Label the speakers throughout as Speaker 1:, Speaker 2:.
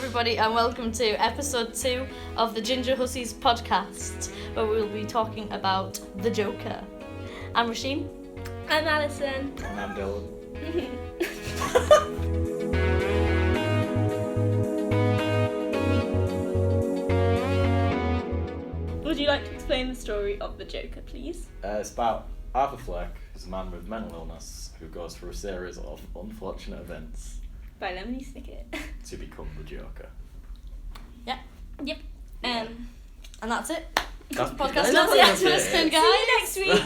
Speaker 1: everybody, and welcome to episode 2 of the Ginger Hussies podcast, where we will be talking about the Joker. I'm Rasheen.
Speaker 2: I'm Alison.
Speaker 3: And I'm Dylan.
Speaker 2: Would you like to explain the story of the Joker, please?
Speaker 3: It's about Arthur Fleck, who's a man with mental illness who goes through a series of unfortunate events
Speaker 2: By Lemony Snicket.
Speaker 3: to become the Joker.
Speaker 1: Yeah.
Speaker 2: Yep.
Speaker 1: And that's it.
Speaker 3: That's
Speaker 1: Podcast.
Speaker 3: that's
Speaker 1: Thanks for
Speaker 3: it.
Speaker 1: listening,
Speaker 2: See
Speaker 1: guys.
Speaker 2: you next week.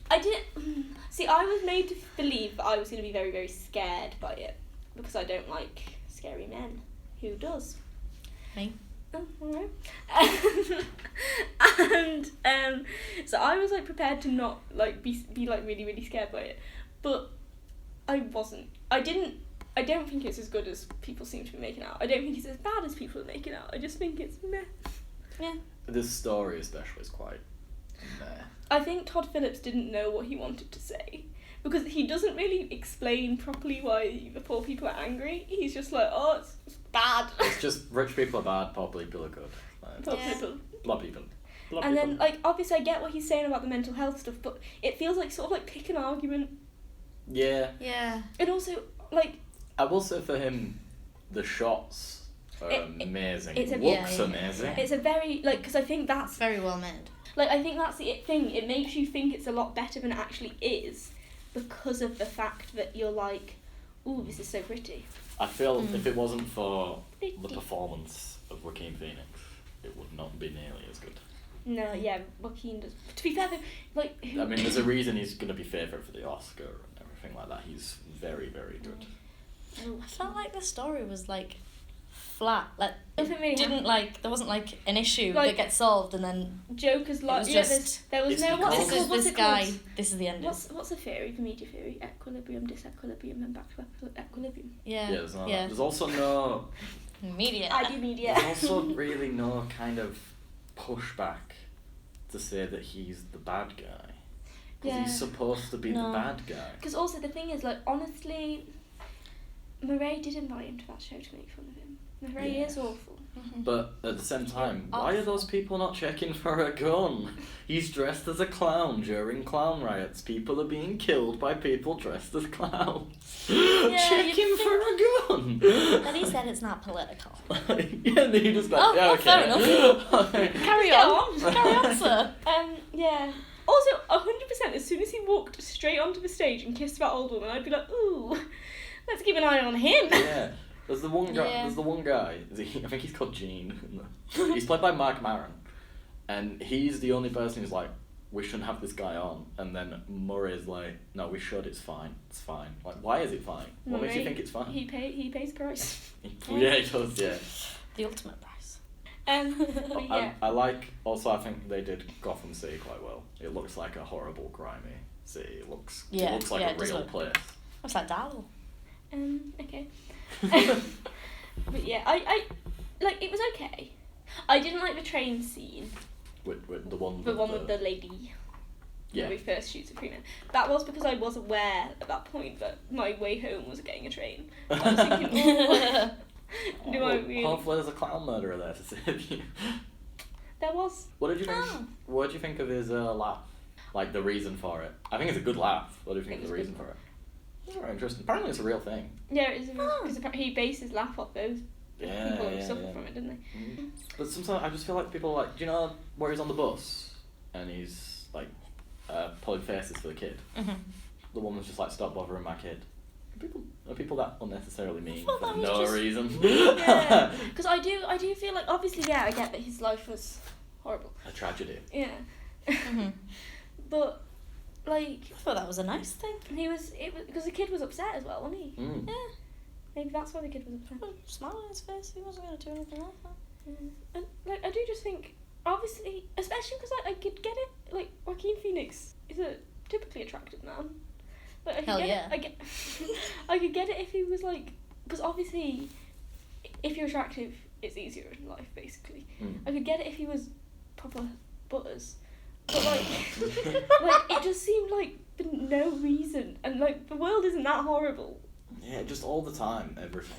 Speaker 2: I didn't see. I was made to believe that I was going to be very, very scared by it because I don't like scary men. Who does?
Speaker 1: Me.
Speaker 2: Oh, alright. And so I was like prepared to not like be like really, really scared by it, but I wasn't. I don't think it's as good as people seem to be making out. I don't think it's as bad as people are making out. I just think it's meh.
Speaker 1: Yeah.
Speaker 3: This story especially is quite meh.
Speaker 2: I think Todd Phillips didn't know what he wanted to say because he doesn't really explain properly why the poor people are angry. He's just like, oh, it's bad.
Speaker 3: It's just rich people are bad, poor people are good.
Speaker 2: Poor
Speaker 1: Yeah.
Speaker 2: people.
Speaker 3: Blood people. Blood
Speaker 2: And
Speaker 3: people.
Speaker 2: then, like, obviously I get what he's saying about the mental health stuff, but it feels like sort of like pick an argument.
Speaker 3: Yeah.
Speaker 1: Yeah.
Speaker 2: And also, like,
Speaker 3: I will say for him, the shots are amazing.
Speaker 2: it's a-
Speaker 3: Looks
Speaker 1: yeah.
Speaker 3: amazing.
Speaker 2: it's a very, like, because I think that's,
Speaker 1: It's very well made.
Speaker 2: like, I think that's the thing. It makes you think it's a lot better than it actually is because of the fact that you're like, ooh, this is so pretty.
Speaker 3: I feel if it wasn't for the
Speaker 2: Pretty.
Speaker 3: performance of Joaquin Phoenix, it would not be nearly as good.
Speaker 2: No, yeah, Joaquin does. To be fair, though, like, who,
Speaker 3: I mean, there's a reason he's going to be favourite for the Oscar and everything like that. He's very, very good.
Speaker 2: oh,
Speaker 1: I felt like the story was like flat. Like
Speaker 2: Nothing really
Speaker 1: didn't like there wasn't like an issue
Speaker 2: Like-
Speaker 1: that gets solved and then
Speaker 2: Joker's
Speaker 1: it
Speaker 2: like,
Speaker 1: was
Speaker 2: yeah,
Speaker 1: just
Speaker 2: there was
Speaker 3: it's
Speaker 2: no,
Speaker 3: because
Speaker 2: what's it
Speaker 1: this is
Speaker 2: called? What's
Speaker 1: this
Speaker 2: it
Speaker 1: guy.
Speaker 2: called?
Speaker 1: This is the ending.
Speaker 2: What's the theory, the media theory? Equilibrium, disequilibrium, and back to equilibrium.
Speaker 1: Yeah.
Speaker 3: Yeah, there's, no,
Speaker 1: Yeah.
Speaker 3: there's also no...
Speaker 1: Media.
Speaker 2: I do media.
Speaker 3: There's also really no kind of pushback to say that he's the bad guy. Because
Speaker 2: Yeah.
Speaker 3: he's supposed to be
Speaker 1: No.
Speaker 3: the bad guy.
Speaker 2: Because also the thing is, like, honestly, Murray did invite him to that show to make fun of him. Murray
Speaker 3: Yeah.
Speaker 2: is awful.
Speaker 1: Mhm.
Speaker 3: But at the same time,
Speaker 1: Oh.
Speaker 3: why are those people not checking for a gun? He's dressed as a clown during clown riots. People are being killed by people dressed as clowns. Check
Speaker 1: you'd
Speaker 3: him for a gun.
Speaker 1: But he said it's not political.
Speaker 3: Yeah, and then he just like,
Speaker 1: Oh,
Speaker 3: yeah,
Speaker 1: well,
Speaker 3: okay.
Speaker 1: fair enough. Carry
Speaker 2: Go
Speaker 1: on. Carry on, sir.
Speaker 2: Yeah. Also, 100%, as soon as he walked straight onto the stage and kissed that old woman, I'd be like, ooh, let's keep an eye on him.
Speaker 3: Yeah. There's the one guy.
Speaker 1: Yeah.
Speaker 3: There's the one guy. I think he's called Gene. He's played by Mark Maron, and he's the only person who's like, we shouldn't have this guy on. And then Murray's like, no, we should. It's fine. It's fine. Like, why is it fine? What makes you think it's fine?
Speaker 2: He pays the price.
Speaker 3: Yeah, he does. Yeah.
Speaker 1: The ultimate price.
Speaker 2: But yeah.
Speaker 3: I like. Also, I think they did Gotham City quite well. It looks like a horrible, grimy city. It looks
Speaker 1: Yeah,
Speaker 3: like
Speaker 1: yeah,
Speaker 3: a
Speaker 1: it does
Speaker 3: real
Speaker 1: look-
Speaker 3: place.
Speaker 1: It's like Darryl.
Speaker 2: Okay. But yeah, I like, it was okay. I didn't like the train scene.
Speaker 3: With the one.
Speaker 2: The one with the lady.
Speaker 3: Yeah.
Speaker 2: When we first shoots of Freeman. That was because I was aware at that point that my way home was getting a train. I was thinking, ooh, do I really?
Speaker 3: Hopefully, there's a clown murderer there to save you.
Speaker 2: There was.
Speaker 3: What did you think?
Speaker 1: Oh.
Speaker 3: What did you think of his laugh? Like the reason for it. I think it's a good laugh. What do you think
Speaker 2: It
Speaker 3: of the
Speaker 2: was
Speaker 3: reason
Speaker 2: good.
Speaker 3: for it? It's very interesting. Apparently, it's a real thing.
Speaker 2: Yeah, it is
Speaker 1: Oh.
Speaker 2: because he based his laugh off those
Speaker 3: Yeah,
Speaker 2: people who
Speaker 3: yeah,
Speaker 2: suffered
Speaker 3: yeah.
Speaker 2: from it, didn't they?
Speaker 3: Mm. But sometimes I just feel like people are like, do you know where he's on the bus and he's like pulling faces for the kid?
Speaker 1: Mm-hmm.
Speaker 3: The woman's just like, stop bothering my kid. Are people that unnecessarily mean
Speaker 1: thought
Speaker 3: for
Speaker 1: that was
Speaker 3: no
Speaker 1: just-
Speaker 3: reason?
Speaker 2: Yeah, because I do feel like, obviously, yeah, I get that his life was horrible.
Speaker 3: A tragedy.
Speaker 2: Yeah.
Speaker 1: Mm-hmm.
Speaker 2: But like,
Speaker 1: I thought that was a nice thing.
Speaker 2: it was because the kid was upset as well, wasn't he?
Speaker 3: Mm.
Speaker 1: Yeah.
Speaker 2: Maybe that's why the kid was upset.
Speaker 1: Well, smile on his face. He wasn't going to do anything like that.
Speaker 2: And like, I do just think, obviously, especially because I could get it. Like, Joaquin Phoenix is a typically attractive man. Like, I could
Speaker 1: Hell
Speaker 2: get
Speaker 1: yeah.
Speaker 2: it. I could get it if he was like, because obviously, if you're attractive, it's easier in life. Basically,
Speaker 3: Mm.
Speaker 2: I could get it if he was proper butters. But like, like it just seemed like for no reason, and like the world isn't that horrible.
Speaker 3: Yeah, just all the time, everything.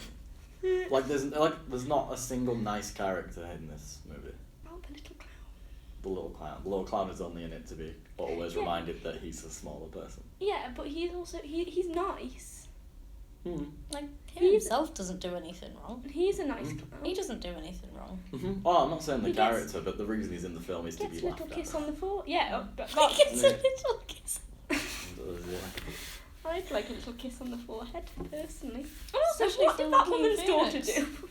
Speaker 3: There's not a single nice character in this movie.
Speaker 2: Oh, the little clown.
Speaker 3: The little clown. The little clown is only in it to be always reminded that he's a smaller person.
Speaker 2: Yeah, but he's also he's nice.
Speaker 1: Like, he himself doesn't do anything wrong.
Speaker 2: He's a nice clown.
Speaker 1: He doesn't do anything wrong.
Speaker 3: Oh, I'm not saying the
Speaker 2: He gets-
Speaker 3: character, but the reason he's in the film is to be
Speaker 2: Gets a
Speaker 3: laughed
Speaker 2: little
Speaker 3: at.
Speaker 2: kiss on the forehead. Yeah, but
Speaker 1: He gets a little kiss.
Speaker 2: I'd like a little kiss on the forehead, personally. And also,
Speaker 1: Especially
Speaker 2: what
Speaker 1: from
Speaker 2: did that
Speaker 1: Joaquin
Speaker 2: woman's daughter
Speaker 1: Phoenix.
Speaker 2: do?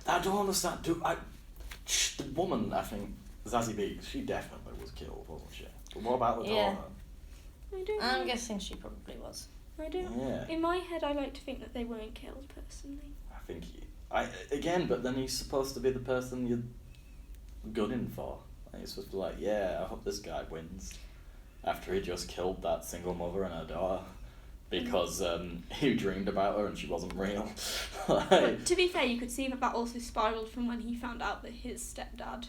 Speaker 3: I don't understand. The woman, I think, Zazie Beetz, she definitely was killed, wasn't she? But what about the
Speaker 1: Yeah.
Speaker 3: daughter?
Speaker 2: I don't
Speaker 1: I'm
Speaker 2: know.
Speaker 1: guessing she probably was.
Speaker 2: I don't.
Speaker 3: Yeah.
Speaker 2: In my head, I like to think that they weren't killed, personally.
Speaker 3: I think but then he's supposed to be the person you're gunning for. And he's supposed to be like, yeah, I hope this guy wins. After he just killed that single mother and her daughter. Because he dreamed about her and she wasn't real.
Speaker 2: But to be fair, you could see that also spiralled from when he found out that his stepdad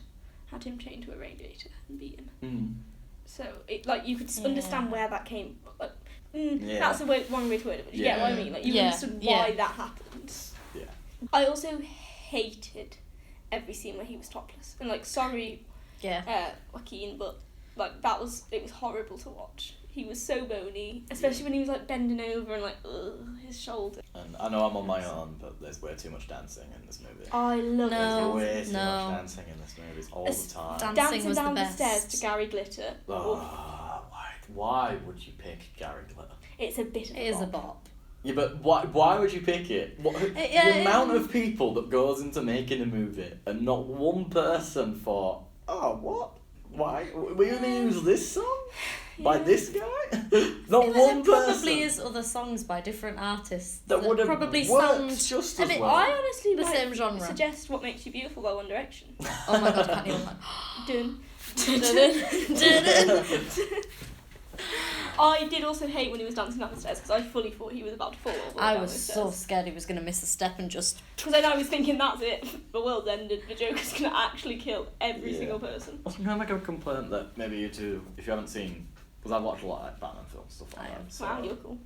Speaker 2: had him chained to a radiator and beat him. So you could understand where that came. That's the wrong way to word it. But you get what I mean. Like you understood why that happened.
Speaker 3: Yeah.
Speaker 2: I also hated every scene where he was topless. And sorry, Joaquin, but it was horrible to watch. He was so bony, especially when he was bending over and his shoulder.
Speaker 3: And I know I'm on my own, but there's way too much dancing in this movie.
Speaker 2: I love
Speaker 3: There's way
Speaker 2: dancing.
Speaker 3: too much dancing in this movie all the time.
Speaker 2: Dancing
Speaker 1: was
Speaker 2: down
Speaker 1: the
Speaker 2: the
Speaker 1: best.
Speaker 2: stairs to Gary Glitter.
Speaker 3: Why would you pick Gary Glitter?
Speaker 2: It's a bit of
Speaker 1: It is a bop.
Speaker 3: Yeah, but why would you pick it? The amount of people that goes into making a movie and not one person thought, oh, what? Why? We're going to use this song? By this guy? Not one person.
Speaker 1: There probably is other songs by different artists
Speaker 3: that would have
Speaker 1: probably
Speaker 3: worked
Speaker 1: sound
Speaker 3: just
Speaker 1: a
Speaker 3: as
Speaker 1: bit
Speaker 3: well.
Speaker 2: I honestly
Speaker 1: the same genre.
Speaker 2: suggest What Makes You Beautiful by One Direction.
Speaker 1: Oh my god, can't even
Speaker 2: Dun.
Speaker 1: Dun.
Speaker 2: I did also hate when he was dancing down the stairs because I fully thought he was about to fall over.
Speaker 1: I was so scared he was going to miss a step and just...
Speaker 2: Because then I was thinking, that's it, the world's ended, the Joker's going to actually kill every single person.
Speaker 3: I was going to make a complaint that maybe you two, if you haven't seen, because I've watched a lot of Batman films, stuff like that. So.
Speaker 2: Wow, you're cool.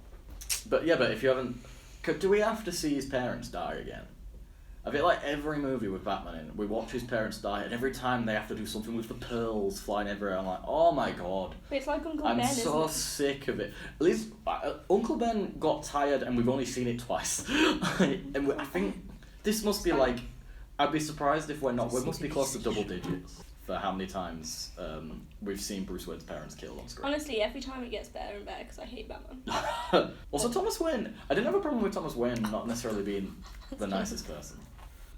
Speaker 3: But if you haven't, do we have to see his parents die again? I feel like every movie with Batman in, we watch his parents die, and every time they have to do something with the pearls flying everywhere, I'm like, oh my god.
Speaker 2: But it's like Uncle
Speaker 3: I'm
Speaker 2: Ben,
Speaker 3: so
Speaker 2: isn't it?
Speaker 3: sick of it. At least Uncle Ben got tired, and we've only seen it twice. And I think this must be I'd be surprised if we must be close to double digits for how many times we've seen Bruce Wayne's parents killed on screen.
Speaker 2: Honestly, every time it gets better and better because I hate Batman.
Speaker 3: Also, Thomas Wayne. I didn't have a problem with Thomas Wayne not necessarily being the nicest person.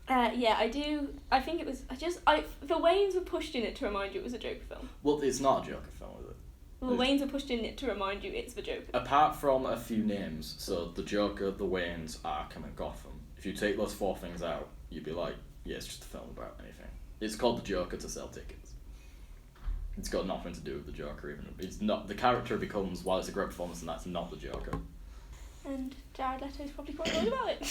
Speaker 2: Yeah, I do. I think it was. The Waynes were pushed in it to remind you it was a Joker film.
Speaker 3: Well, it's not a Joker film, is it?
Speaker 2: Well, the Waynes were pushed in it to remind you it's the Joker.
Speaker 3: Apart from a few names, so the Joker, the Waynes, Arkham, and Gotham. If you take those four things out, you'd be like, yeah, it's just a film about anything. It's called The Joker to sell tickets. It's got nothing to do with the Joker, even. It's not. The character becomes, while it's a great performance, and that's not the Joker.
Speaker 2: And Jared Leto's probably quite annoyed about it.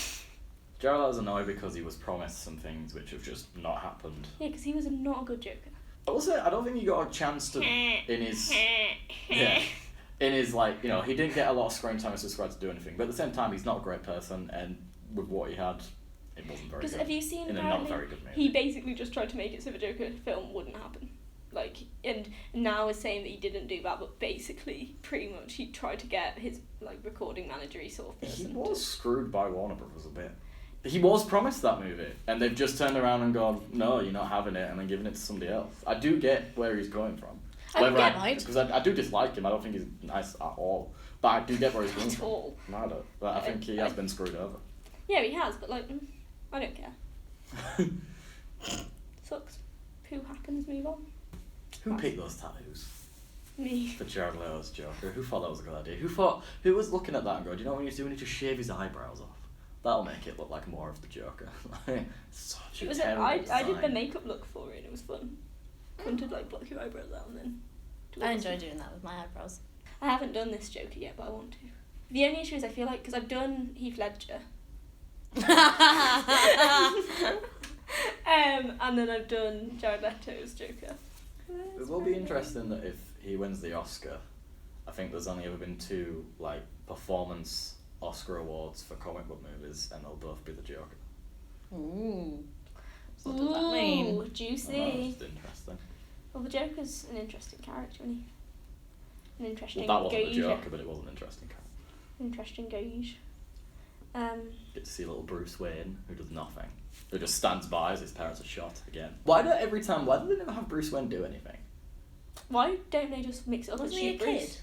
Speaker 3: Jared Leto's annoyed because he was promised some things which have just not happened.
Speaker 2: Yeah, because he was not a good Joker.
Speaker 3: Also, I don't think he got a chance to in his he didn't get a lot of screen time as subscribed to do anything. But at the same time, he's not a great person, and with what he had, it wasn't very good.
Speaker 2: Because have you seen
Speaker 3: in a not very good movie.
Speaker 2: He basically just tried to make it so the Joker film wouldn't happen. And now is saying that he didn't do that, but basically, pretty much, he tried to get his recording manager-y sort of person.
Speaker 3: He was screwed by Warner Brothers a bit. He was promised that movie, and they've just turned around and gone, no, you're not having it, and then giving it to somebody else. I do get where he's going from. Because I do dislike him. I don't think he's nice at all. But I do get where he's going from.
Speaker 2: At all.
Speaker 3: No, I don't. But I think he has been screwed over.
Speaker 2: Yeah, he has, but I don't care. Sucks. Who happens, move on.
Speaker 3: Who picked those tattoos?
Speaker 2: Me.
Speaker 3: For Jared Leto's Joker. Who thought that was a good idea? Who was looking at that and going, do you know what we need to shave his eyebrows off? That'll make it look like more of the Joker. Such a terrible
Speaker 2: I
Speaker 3: design.
Speaker 2: did the makeup look for it and it was fun. Fun to block your eyebrows out and then...
Speaker 1: I enjoy doing that with my eyebrows.
Speaker 2: I haven't done this Joker yet, but I want to. The only issue is I feel like, because I've done Heath Ledger. And then I've done Jared Leto's Joker.
Speaker 3: It will be interesting that if he wins the Oscar, I think there's only ever been two performance Oscar awards for comic book movies, and they'll both be the Joker.
Speaker 1: Ooh. So what does that mean?
Speaker 2: Ooh,
Speaker 3: I know,
Speaker 2: juicy.
Speaker 3: it's interesting.
Speaker 2: Well, the Joker's an interesting character, isn't he? An interesting
Speaker 3: Well, that wasn't the
Speaker 2: gauge.
Speaker 3: Joker, but it was an interesting character.
Speaker 2: Interesting gauge.
Speaker 3: Get to see little Bruce Wayne, who does nothing. Who just stands by as his parents are shot again. Why do they never have Bruce Wayne do anything?
Speaker 2: Why don't they just mix it up
Speaker 1: Wasn't
Speaker 2: and
Speaker 1: he a
Speaker 2: shoot Bruce?
Speaker 1: kid?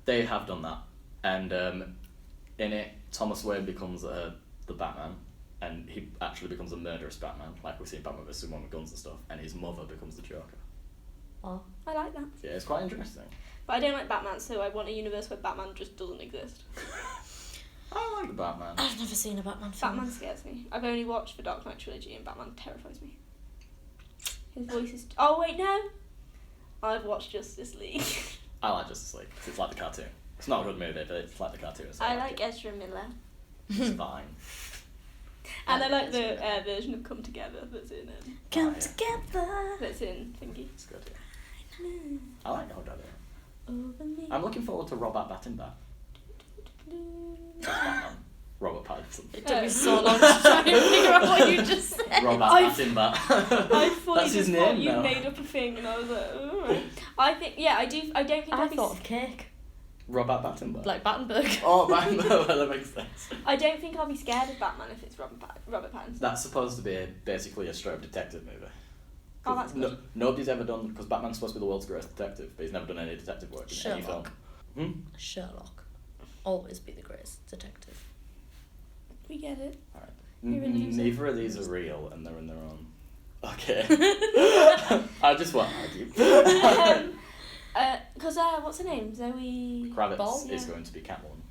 Speaker 3: They have done that. And in it, Thomas Wayne becomes the Batman, and he actually becomes a murderous Batman, like we see in Batman vs Superman with guns and stuff, and his mother becomes the Joker.
Speaker 1: Oh.
Speaker 2: I like that.
Speaker 3: Yeah, it's quite interesting.
Speaker 2: But I don't like Batman, so I want a universe where Batman just doesn't exist.
Speaker 3: I like the Batman.
Speaker 1: I've never seen a Batman film.
Speaker 2: Batman scares me. I've only watched the Dark Knight trilogy and Batman terrifies me. His voice is... Oh, wait, no! I've watched Justice League.
Speaker 3: I like Justice League, 'cause it's like the cartoon. It's not a good movie, but it's like the cartoon. So
Speaker 2: I like Ezra Miller.
Speaker 3: It's fine.
Speaker 2: And I like
Speaker 3: Ezra
Speaker 2: the
Speaker 3: Miller.
Speaker 2: version of Come Together that's in
Speaker 1: Come
Speaker 3: yeah.
Speaker 1: together.
Speaker 2: that's in Thingy.
Speaker 3: It's good, yeah. I like Gal Gadot.
Speaker 2: Over me.
Speaker 3: I'm looking forward to Robert Pattinson. Batman. Robert Pattinson.
Speaker 1: It took me so long to try and figure out what you just said.
Speaker 3: Robert
Speaker 2: I've-
Speaker 3: Pattinson.
Speaker 2: I fully
Speaker 3: That's his
Speaker 2: just thought
Speaker 3: name
Speaker 2: you
Speaker 3: now.
Speaker 2: made up a thing, and I was like, alright. I think, yeah, I do. I don't think
Speaker 1: I
Speaker 2: I'd be.
Speaker 1: thought of cake.
Speaker 3: Robert Pattinson.
Speaker 1: Like Battenberg.
Speaker 3: Oh, Batman. That makes sense.
Speaker 2: I don't think I'll be scared of Batman if it's Robert Pattinson.
Speaker 3: That's supposed to be basically a straight up detective movie.
Speaker 2: Oh, that's good.
Speaker 3: Nobody's ever done, because Batman's supposed to be the world's greatest detective, but he's never done any detective work in any film.
Speaker 1: Sherlock. Sherlock. Always be the greatest detective.
Speaker 2: We get it.
Speaker 3: Alright.
Speaker 2: You're a loser.
Speaker 3: Neither of these are real, and they're in their own. Okay. I just want to argue.
Speaker 2: Because what's her name? Zoe.
Speaker 3: Kravitz
Speaker 1: Ball?
Speaker 3: is
Speaker 2: Yeah.
Speaker 3: going to be Catwoman.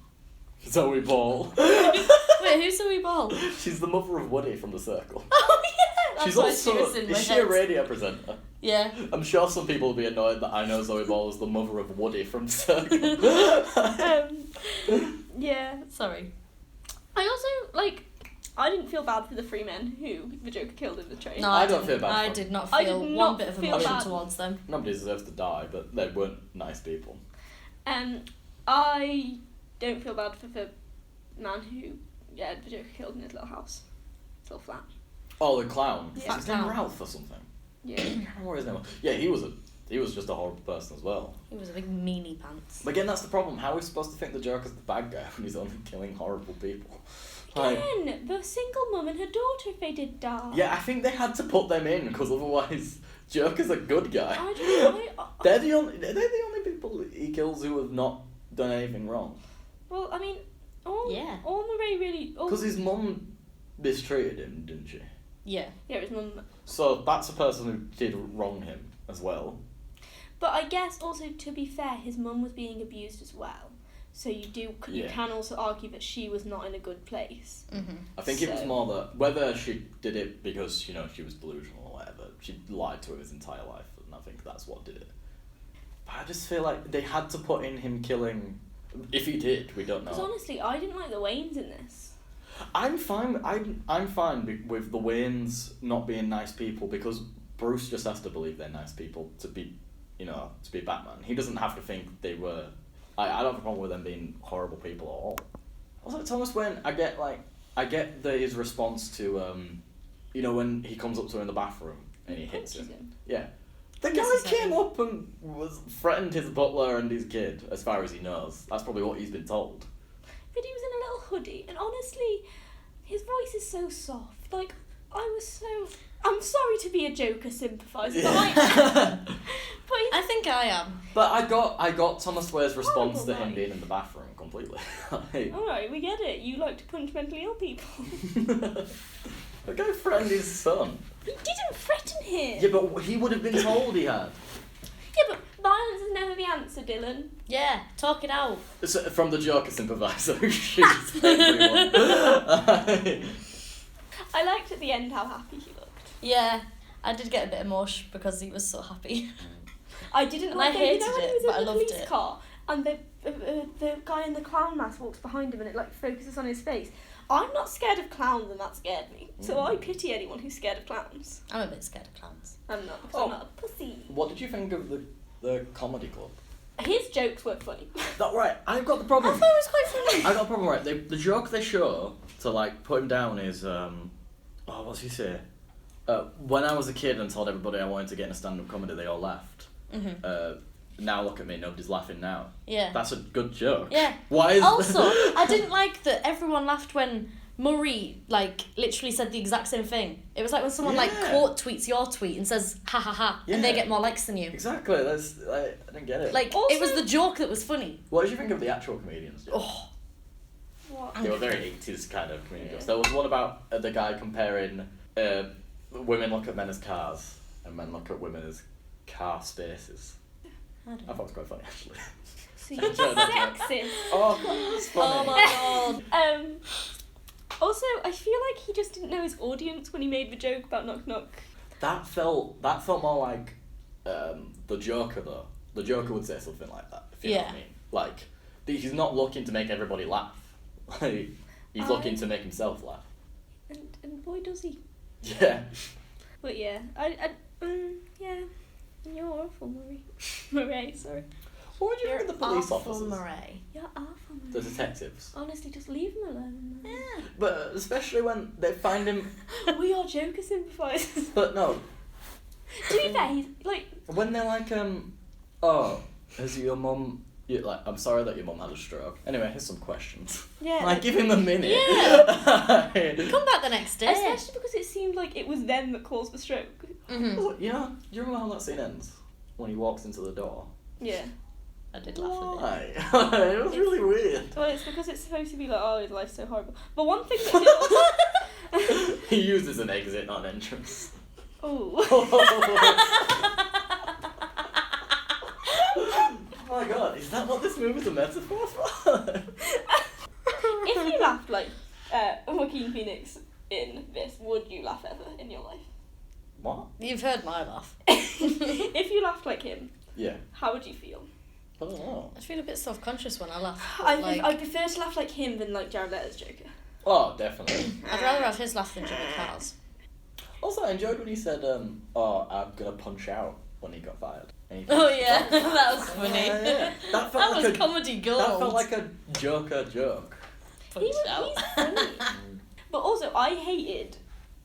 Speaker 3: Zoe Ball.
Speaker 1: Wait, who's Zoe Ball?
Speaker 3: She's the mother of Woody from The Circle.
Speaker 1: Oh yeah, that's
Speaker 3: She's
Speaker 1: why
Speaker 3: also.
Speaker 1: she was in my
Speaker 3: Is she
Speaker 1: head.
Speaker 3: a radio presenter?
Speaker 1: Yeah.
Speaker 3: I'm sure some people will be annoyed that I know Zoe Ball is the mother of Woody from The Circle.
Speaker 2: Yeah.
Speaker 1: Sorry.
Speaker 2: I also like. I didn't feel bad for the three men who the Joker killed in the train.
Speaker 1: No,
Speaker 3: I
Speaker 1: I
Speaker 3: don't
Speaker 1: didn't.
Speaker 3: feel bad
Speaker 1: I
Speaker 3: for
Speaker 1: did not
Speaker 2: I
Speaker 1: feel
Speaker 2: did
Speaker 1: one
Speaker 2: not
Speaker 1: bit of
Speaker 2: feel
Speaker 1: emotion
Speaker 2: bad.
Speaker 1: towards them.
Speaker 3: Nobody deserves to die, but they weren't nice people.
Speaker 2: I don't feel bad for the man who, the Joker killed in his little house, his little flat.
Speaker 3: Oh, the clown.
Speaker 2: Yeah.
Speaker 3: Is his name
Speaker 1: Clown.
Speaker 3: Ralph or something?
Speaker 2: Yeah.
Speaker 3: I can't remember what his name was. Yeah, he was just a horrible person as well.
Speaker 1: He was a big meanie pants.
Speaker 3: But again, that's the problem. How are we supposed to think the Joker's the bad guy when he's only killing horrible people? Like,
Speaker 2: Again, the single mum and her daughter, if they did die.
Speaker 3: yeah, I think they had to put them in because otherwise, Joker's a good guy.
Speaker 2: I don't know.
Speaker 3: They're the only people he kills who have not done anything wrong.
Speaker 2: Well, I mean,
Speaker 1: Yeah.
Speaker 2: all Murray really.
Speaker 3: Because his mum mistreated him, didn't she?
Speaker 1: Yeah.
Speaker 2: Yeah, his mum.
Speaker 3: So that's a person who did wrong him as well.
Speaker 2: But I guess also, to be fair, his mum was being abused as well. So you
Speaker 3: Yeah.
Speaker 2: can also argue that she was not in a good place.
Speaker 1: Mm-hmm.
Speaker 3: I think it was
Speaker 2: So-
Speaker 3: more that whether she did it because, she was delusional or whatever, she lied to him his entire life, and I think that's what did it. But I just feel like they had to put in him killing. If he did, we don't
Speaker 2: Because
Speaker 3: know.
Speaker 2: honestly, I didn't like the Waynes in this.
Speaker 3: I'm fine. I'm fine with the Waynes not being nice people because Bruce just has to believe they're nice people to be, to be Batman. He doesn't have to think they were. I don't have a problem with them being horrible people at all. Also, Thomas Wayne, I get his response to, when he comes up to him in the bathroom and he hits
Speaker 2: punches
Speaker 3: him. Yeah. The
Speaker 1: This
Speaker 3: guy
Speaker 1: is
Speaker 3: came up and threatened his butler and his kid, as far as he knows. That's probably what he's been told.
Speaker 2: But he was in a little hoodie, and honestly, his voice is so soft. Like, I'm sorry to be a Joker sympathiser, but
Speaker 1: I think I am.
Speaker 3: But I got Thomas Wayne's response to him
Speaker 2: Horrible
Speaker 3: being in the bathroom completely. Like,
Speaker 2: alright, we get it. You like to punch mentally ill people.
Speaker 3: the guy threatened his son.
Speaker 2: He didn't threaten him.
Speaker 3: Yeah, but he would have been told he had.
Speaker 2: Yeah, but violence is never the answer, Dylan.
Speaker 1: Yeah, talk it out.
Speaker 3: So, from the Joker sympathiser who shoots everyone.
Speaker 2: I liked at the end how happy he looked.
Speaker 1: Yeah, I did get a bit emotional because he was so happy.
Speaker 2: I didn't
Speaker 1: And
Speaker 2: like
Speaker 1: I
Speaker 2: it.
Speaker 1: hated
Speaker 2: When he
Speaker 1: it,
Speaker 2: was
Speaker 1: but I
Speaker 2: in the
Speaker 1: loved
Speaker 2: police
Speaker 1: it.
Speaker 2: car and the guy in the clown mask walks behind him and it focuses on his face. I'm not scared of clowns and that scared me. So I pity anyone who's scared of clowns.
Speaker 1: I'm a bit scared of clowns.
Speaker 2: I'm not, because I'm not a pussy.
Speaker 3: What did you think of the comedy club?
Speaker 2: His jokes were funny.
Speaker 3: That right. I've got the
Speaker 1: I
Speaker 3: problem.
Speaker 1: thought it was quite funny.
Speaker 3: I got a problem, right? The joke they show to like put him down is what's he say? When I was a kid and told everybody I wanted to get into stand-up comedy, they all laughed. Now look at me, nobody's laughing now.
Speaker 1: Yeah.
Speaker 3: That's a good joke.
Speaker 1: Yeah.
Speaker 3: Why is
Speaker 1: Also, I didn't like that everyone laughed when Murray like literally said the exact same thing. It was like when someone like
Speaker 3: Yeah.
Speaker 1: quote tweets your tweet and says ha ha ha, and they
Speaker 3: Yeah.
Speaker 1: get more likes than you.
Speaker 3: Exactly. That's I didn't get it.
Speaker 1: Like
Speaker 2: Also-
Speaker 1: it was the joke that was funny.
Speaker 3: What did you think of the actual comedians? Joe?
Speaker 1: Oh,
Speaker 2: What?
Speaker 3: They were very 80s kind of comedians.
Speaker 2: Yeah.
Speaker 3: There was one about the guy comparing women look at men as cars and men look at women as car spaces.
Speaker 1: I don't
Speaker 3: I
Speaker 1: know.
Speaker 3: thought it was quite funny actually.
Speaker 2: So
Speaker 3: Don't joke, don't joke.
Speaker 2: sexist.
Speaker 3: Oh, it's funny.
Speaker 1: Oh my god.
Speaker 2: Also, I feel like he just didn't know his audience when he made the joke about knock knock.
Speaker 3: That felt more like the Joker though. The Joker would say something like that. If you know what I
Speaker 1: Yeah.
Speaker 3: mean. Like he's not looking to make everybody laugh. Like, he's looking to make himself laugh.
Speaker 2: And boy does he.
Speaker 3: Yeah.
Speaker 2: But yeah, yeah. You're awful, Murray. Murray, sorry.
Speaker 3: What would you
Speaker 1: You're
Speaker 3: think of the police
Speaker 1: awful,
Speaker 3: officers?
Speaker 1: Murray.
Speaker 2: You're awful, Murray.
Speaker 3: The detectives.
Speaker 2: Honestly, just leave him alone.
Speaker 1: Yeah.
Speaker 3: But especially when they find him.
Speaker 2: We are Joker sympathisers.
Speaker 3: But no,
Speaker 2: To be fair, he's like.
Speaker 3: when they're like, oh, has your mum? Like, I'm sorry that your mum had a stroke. Anyway, here's some questions.
Speaker 2: Yeah.
Speaker 3: Like, give him a minute.
Speaker 1: Yeah. Come back the next day.
Speaker 2: Especially because it seemed like it was them that caused the stroke.
Speaker 1: Mm-hmm.
Speaker 3: Oh, you know, do you remember how that scene ends? When he walks into the door.
Speaker 2: Yeah.
Speaker 1: I did laugh at it.
Speaker 3: Why? It was really weird.
Speaker 2: Well, it's because it's supposed to be like, oh, his life's so horrible. But one thing that did also...
Speaker 3: He uses an exit, not an entrance.
Speaker 2: Oh.
Speaker 3: Oh my god, is that what this movie's a metaphor for?
Speaker 2: If you laughed like Joaquin Phoenix in this, would you laugh ever in your life?
Speaker 3: What?
Speaker 1: You've heard my laugh.
Speaker 2: If you laughed like him,
Speaker 3: Yeah.
Speaker 2: how would you feel?
Speaker 3: I don't know.
Speaker 1: I feel a bit self-conscious when I laugh.
Speaker 2: I prefer to laugh like him than like Jared Leto's Joker.
Speaker 3: Oh, definitely.
Speaker 1: I'd rather have his laugh than Jimmy Carr's.
Speaker 3: Also, I enjoyed when he said, oh, I'm gonna punch out when he got fired. And he
Speaker 1: Oh
Speaker 3: punched
Speaker 1: yeah,
Speaker 3: out.
Speaker 1: that was funny.
Speaker 3: Yeah. That felt
Speaker 1: That
Speaker 3: like
Speaker 1: was
Speaker 3: a
Speaker 1: comedy gold.
Speaker 3: That felt like a Joker joke.
Speaker 1: Punched out.
Speaker 2: He's funny. But also, I hated,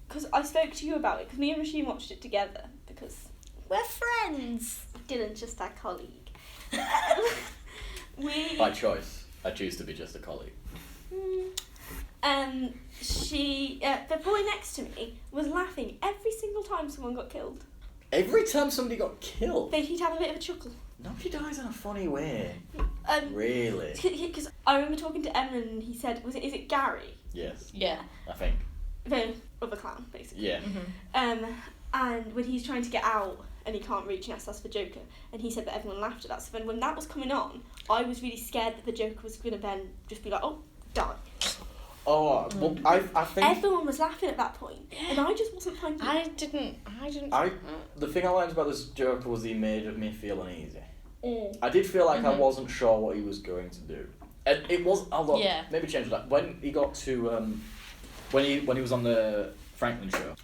Speaker 2: because I spoke to you about it, because me and Rasheen watched it together, because
Speaker 1: We're friends.
Speaker 2: Dylan's just our colleague. We...
Speaker 3: By choice, I choose to be just a colleague.
Speaker 2: The boy next to me was laughing every single time someone got killed.
Speaker 3: Every time somebody got killed,
Speaker 2: He'd have a bit of a chuckle.
Speaker 3: nobody dies in a funny way.
Speaker 2: Really?
Speaker 3: Really?
Speaker 2: Because I remember talking to Emma and he said, is it Gary?
Speaker 3: Yes,
Speaker 1: Yeah.
Speaker 3: I think.
Speaker 2: The other clown, basically.
Speaker 3: Yeah.
Speaker 1: Mm-hmm.
Speaker 2: And when he's trying to get out and he can't reach and that's the Joker, and he said that everyone laughed at that. So then when that was coming on, I was really scared that the Joker was going to then just be like, oh, die.
Speaker 3: Oh, well, I think
Speaker 2: Everyone was laughing at that point, and I just wasn't finding it.
Speaker 1: I didn't.
Speaker 3: the thing I liked about this Joker was he made me feel uneasy.
Speaker 2: Mm.
Speaker 3: I did feel like I
Speaker 1: Mhm.
Speaker 3: wasn't sure what he was going to do. And it was, although,
Speaker 1: Yeah.
Speaker 3: maybe change that. When he got to, when he was on the Franklin show,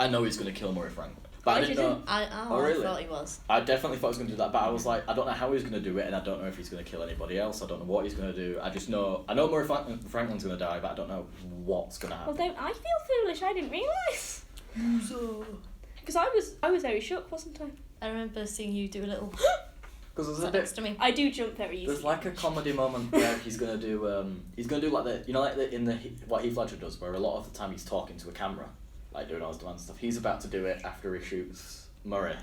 Speaker 3: I know he's going to kill Murray Franklin. But I didn't know.
Speaker 1: Oh,
Speaker 3: really?
Speaker 1: I thought he was.
Speaker 3: I definitely thought he was going to do that, but I was like, I don't know how he's going to do it, and I don't know if he's going to kill anybody else. I don't know what he's going to do. I just know, I know Murray Franklin's going to die, but I don't know what's going to happen.
Speaker 2: Well, don't I feel foolish? I didn't realise. Because I was very shook, wasn't I?
Speaker 1: I remember seeing you do a little
Speaker 3: Because there's a
Speaker 1: sat
Speaker 3: bit,
Speaker 1: next to me.
Speaker 2: I do jump very easily.
Speaker 3: there's like a comedy moment where he's going to do like the, you know, like in the what Heath Ledger does, where a lot of the time he's talking to a camera, like doing all his demand stuff. He's about to do it after he shoots Murray,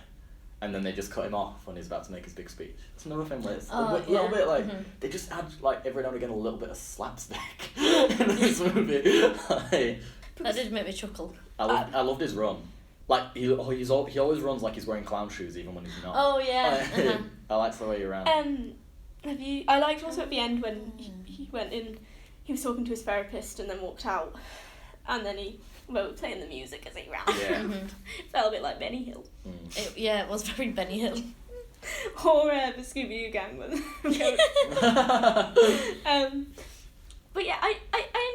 Speaker 3: and then they just cut him off when he's about to make his big speech. It's another thing where it's a little bit like they just add like every now and again a little bit of slapstick in this movie. Like,
Speaker 1: That did make me chuckle.
Speaker 3: I loved his run. Like he always runs like he's wearing clown shoes even when he's not.
Speaker 1: Oh yeah.
Speaker 3: Like, I liked the way he ran.
Speaker 2: I liked also at the end when he went in, he was talking to his therapist and then walked out, and then he playing the music as he ran.
Speaker 3: Yeah.
Speaker 2: Felt a bit like Benny Hill.
Speaker 1: It was very Benny Hill.
Speaker 2: Or the Scooby-Doo gang one. But yeah, I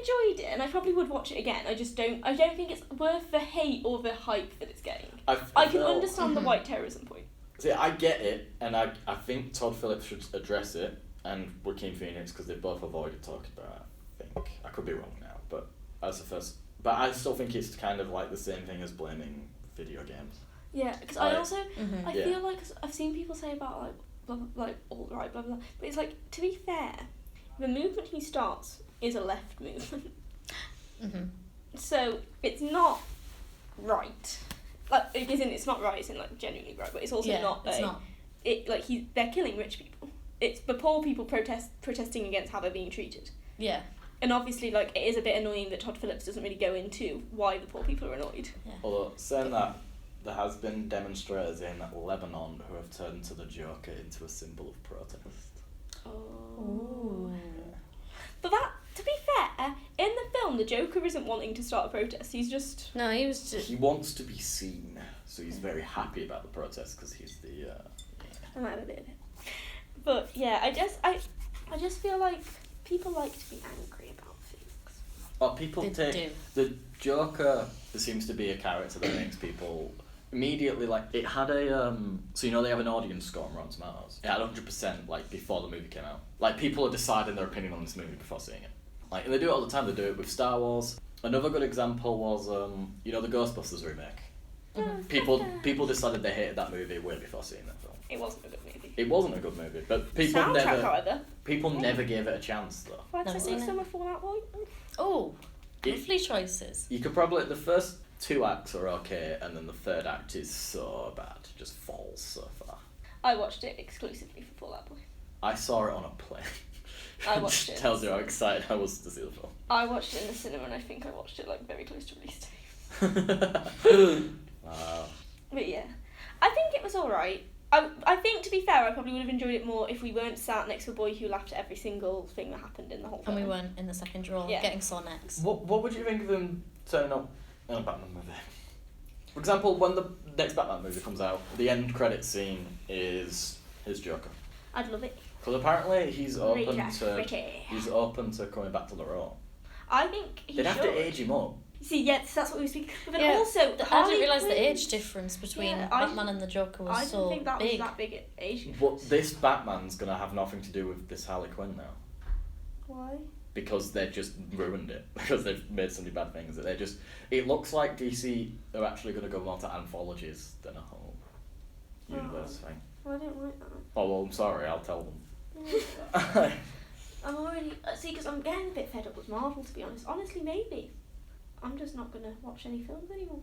Speaker 2: enjoyed it, and I probably would watch it again. I don't think it's worth the hate or the hype that it's getting. I can understand the white terrorism point.
Speaker 3: See, I get it, and I think Todd Phillips should address it, and Joaquin Phoenix, because they've both avoided talking about it, I think. I could be wrong now, but as the first... But I still think it's kind of like the same thing as blaming video games.
Speaker 2: Yeah, because
Speaker 3: Like-
Speaker 2: I also, I
Speaker 3: Yeah.
Speaker 2: feel like I've seen people say about like, blah, blah, like alt-right, blah, blah, blah, but it's like, to be fair, the movement he starts is a left movement.
Speaker 1: Mm-hmm.
Speaker 2: So it's not right. Like, it isn't. It's not right. It's in like genuinely right, but it's also not.
Speaker 1: It's not.
Speaker 2: It like they're killing rich people. It's the poor people protesting against how they're being treated.
Speaker 1: Yeah.
Speaker 2: And obviously, like, it is a bit annoying that Todd Phillips doesn't really go into why the poor people are annoyed.
Speaker 3: Although, saying that, there has been demonstrators in Lebanon who have turned to the Joker into a symbol of protest.
Speaker 2: Oh. But that, to be fair, in the film, the Joker isn't wanting to start a protest. He's just...
Speaker 1: No, he was just...
Speaker 3: He wants to be seen, so he's very happy about the protest because he's the...
Speaker 2: I might have a bit of it. But, yeah, I just feel like people like to be angry about things.
Speaker 3: Oh, people
Speaker 1: They
Speaker 3: take...
Speaker 1: do.
Speaker 3: The Joker, there seems to be a character that makes people... Immediately, like, it had a, so you know they have an audience score on Rotten Tomatoes. It had 100%, like, before the movie came out. Like, people are deciding their opinion on this movie before seeing it. Like, and they do it all the time. They do it with Star Wars. Another good example was, you know, the Ghostbusters remake.
Speaker 1: Mhm.
Speaker 3: People decided they hated that movie way before seeing that film.
Speaker 2: It wasn't a good movie.
Speaker 3: It wasn't a good movie, but people
Speaker 2: Soundtrack, however.
Speaker 3: never gave it a chance, though.
Speaker 2: Five
Speaker 1: Never
Speaker 2: Seconds
Speaker 1: seen
Speaker 2: of Summer Fallout Boy.
Speaker 1: Oh,
Speaker 3: It-
Speaker 1: lovely choices.
Speaker 3: You could probably... The first 2 acts are okay, and then the 3rd act is so bad. It just falls so far.
Speaker 2: I watched it exclusively for Fallout Boy.
Speaker 3: I saw it on a plane.
Speaker 2: I watched
Speaker 3: Which
Speaker 2: it.
Speaker 3: tells you how excited I was to see the film.
Speaker 2: I watched it in the cinema, and I think I watched it like very close to release day.
Speaker 3: Wow.
Speaker 2: But yeah, I think it was alright. I think, to be fair, I probably would have enjoyed it more if we weren't sat next to a boy who laughed at every single thing that happened in the whole
Speaker 1: And
Speaker 2: film.
Speaker 1: we weren't in the second row
Speaker 2: Yeah.
Speaker 1: getting saw next.
Speaker 3: What would you think of him turning up in a Batman movie? For example, when the next Batman movie comes out, the end credit scene is his Joker.
Speaker 2: I'd love it.
Speaker 3: Because apparently he's open
Speaker 2: Rita
Speaker 3: to
Speaker 2: Pretty.
Speaker 3: coming back to the role.
Speaker 2: I think he
Speaker 3: They'd
Speaker 2: should.
Speaker 3: have to age him up.
Speaker 2: See, yes, that's what we were speaking. But then
Speaker 1: Yeah,
Speaker 2: also,
Speaker 1: I
Speaker 2: Harley
Speaker 1: didn't realise the
Speaker 2: Quinn-
Speaker 1: age difference between
Speaker 2: Yeah, I
Speaker 1: Batman and the Joker was
Speaker 2: I didn't
Speaker 1: so
Speaker 2: think that
Speaker 1: big.
Speaker 2: was that big an age.
Speaker 3: But this Batman's going to have nothing to do with this Harley Quinn now.
Speaker 2: Why?
Speaker 3: Because they've just ruined it. Because they've made so many bad things that they're just... It looks like DC are actually going to go more to anthologies than a whole universe thing.
Speaker 2: I don't like that.
Speaker 3: Oh, well, I'm sorry, I'll tell them.
Speaker 2: I'm already... see, because I'm getting a bit fed up with Marvel, to be honest. Honestly, maybe. I'm just not going to watch any films anymore.